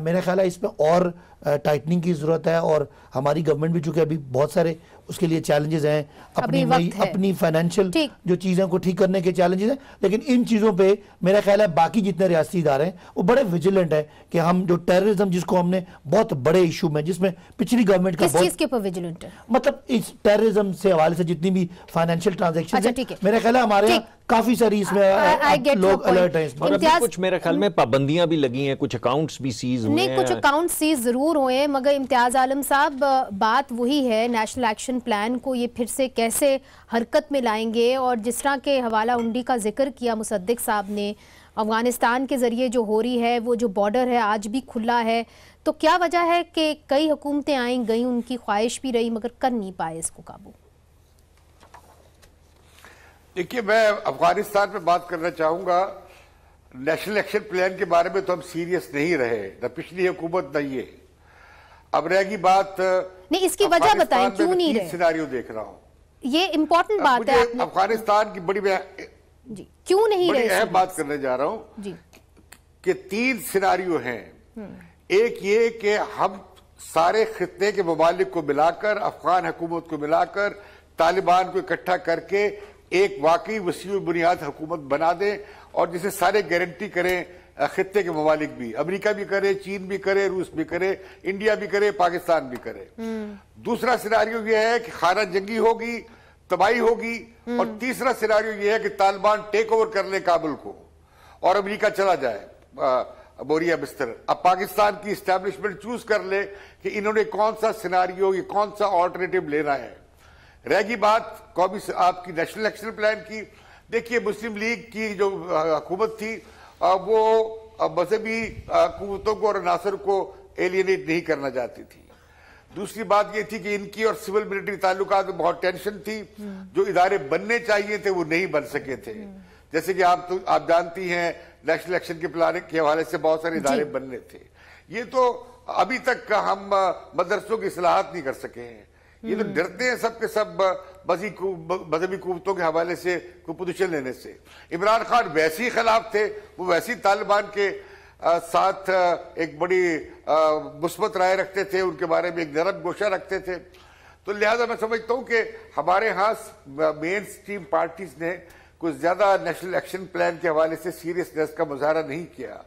मेरा ख्याल है इसमें और टाइटनिंग की ज़रूरत है। और हमारी गवर्नमेंट भी चूँकि अभी बहुत सारे उसके लिए चैलेंजेस हैं, अपनी फाइनेंशियल जो चीज़ों को ठीक करने के चैलेंजेस हैं, लेकिन इन चीज़ों पे मेरा ख्याल है बाकी जितने रियासती इदारे हैं वो बड़े विजिलेंट है कि हम जो टेररिज्म, जिसको हमने बहुत बड़े इशू में, जिसमें पिछली गवर्नमेंट का किस चीज़ के ऊपर विजिलेंट है, मतलब इस टेररिज्म से हवाले से जितनी भी फाइनेंशियल ट्रांजेक्शन है, मेरा ख्याल है हमारे यहाँ काफी सारी इसमें लोग अलर्ट हैं। कुछ मेरे ख्याल में पाबंदियां भी लगी हैं, कुछ अकाउंट्स भी सीज हुए हैं। कुछ अकाउंट सीज जरूर हुए, मगर इम्तियाज आलम साहब बात वही है, नेशनल एक्शन प्लान को ये फिर से कैसे हरकत में लाएंगे? और जिस तरह के हवाला हुंडी का जिक्र किया मुसद्दिक साहब ने, अफगानिस्तान के जरिए जो हो रही है, वो जो बॉर्डर है आज भी खुला है, तो क्या वजह है कि कई हुकूमतें आई गई, उनकी ख्वाहिश भी रही, मगर कर नहीं पाए इसको काबू? देखिए, मैं अफगानिस्तान पे बात करना चाहूंगा। नेशनल एक्शन प्लान के बारे में तो हम सीरियस नहीं रहे, न पिछली हुकूमत न ये। अब रहेगी बात, नहीं इसकी वजह बताएं क्यों नहीं रहे? सिनेरियो देख रहा हूं, ये इंपॉर्टेंट बात है। अफगानिस्तान की बड़ी जी क्यों नहीं रहे, अहम बात करने जा रहा हूं जी, कि 3 सिनेरियो हैं। एक ये कि हम सारे खित्ते के ममालिक को मिलाकर, अफगान हुकूमत को मिलाकर, तालिबान को इकट्ठा करके एक वाकई वसी बुनियाद हुकूमत बना दें, और जिसे सारे गारंटी करें, खित्ते के ममालिक भी, अमेरिका भी करे, चीन भी करे, रूस भी करे, इंडिया भी करे, पाकिस्तान भी करे। दूसरा सिनारियो यह है कि खाना जंगी होगी, तबाही होगी, और तीसरा सिनारियो यह है कि तालिबान टेक ओवर कर ले काबुल को और अमेरिका चला जाए। बोरिया बिस्तर। अब पाकिस्तान की इस्टेब्लिशमेंट चूज कर ले कि इन्होंने कौन सा सिनारियो, ये कौन सा ऑल्टरनेटिव लेना है। रहेगी बात कौमी आपकी नेशनल एक्शन प्लान की, देखिए मुस्लिम लीग की जो हुकूमत थी वो मजहबी कुव्वतों को और अनासर को एलियनेट नहीं करना चाहती थी। दूसरी बात ये थी कि इनकी और सिविल मिलिट्री ताल्लुकात में बहुत टेंशन थी, जो इदारे बनने चाहिए थे वो नहीं बन सके थे। जैसे कि आप जानती हैं नेशनल एक्शन के प्लान के हवाले से बहुत सारे इदारे बनने थे। ये तो अभी तक हम मदरसों की इस्लाहत नहीं कर सके हैं। ये तो डरते हैं सब के सब मजहबी कुव्वतों के हवाले से कोई पोजीशन लेने से। इमरान खान वैसे ही खिलाफ थे, वो वैसे ही तालिबान के साथ एक बड़ी मुस्बत राय रखते थे, उनके बारे में एक नरम गोशा रखते थे। तो लिहाजा मैं समझता हूं कि हमारे यहाँ मेन स्ट्रीम पार्टीज ने कुछ ज्यादा नेशनल एक्शन प्लान के हवाले से सीरियसनेस का मुजाहरा नहीं किया।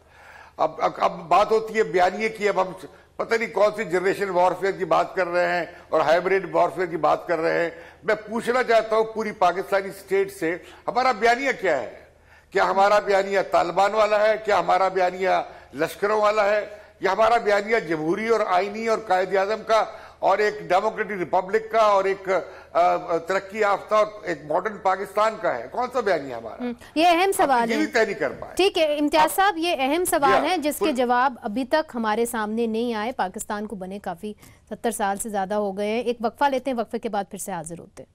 अब बात होती है बयानिए की, अब हम पता नहीं कौन सी जनरेशन वॉरफेयर की बात कर रहे हैं और हाइब्रिड वॉरफेयर की बात कर रहे हैं। मैं पूछना चाहता हूं पूरी पाकिस्तानी स्टेट से, हमारा बयानिया क्या है? क्या हमारा बयानिया तालिबान वाला है? क्या हमारा बयानिया लश्करों वाला है? या हमारा बयानिया जमहूरी और आईनी और कायद आजम का और एक डेमोक्रेटिक रिपब्लिक का और एक तरक्की याफ्ता और एक मॉडर्न पाकिस्तान का है? कौन सा बयानिया हमारा? ये अहम सवाल है, ये तय नहीं कर पाए। ठीक है इम्तियाज साहब, ये अहम सवाल है जिसके जवाब अभी तक हमारे सामने नहीं आए। पाकिस्तान को बने काफी 70 साल से ज्यादा हो गए हैं। एक वक्फा लेते हैं, वक्फे के बाद फिर से हाजिर होते हैं।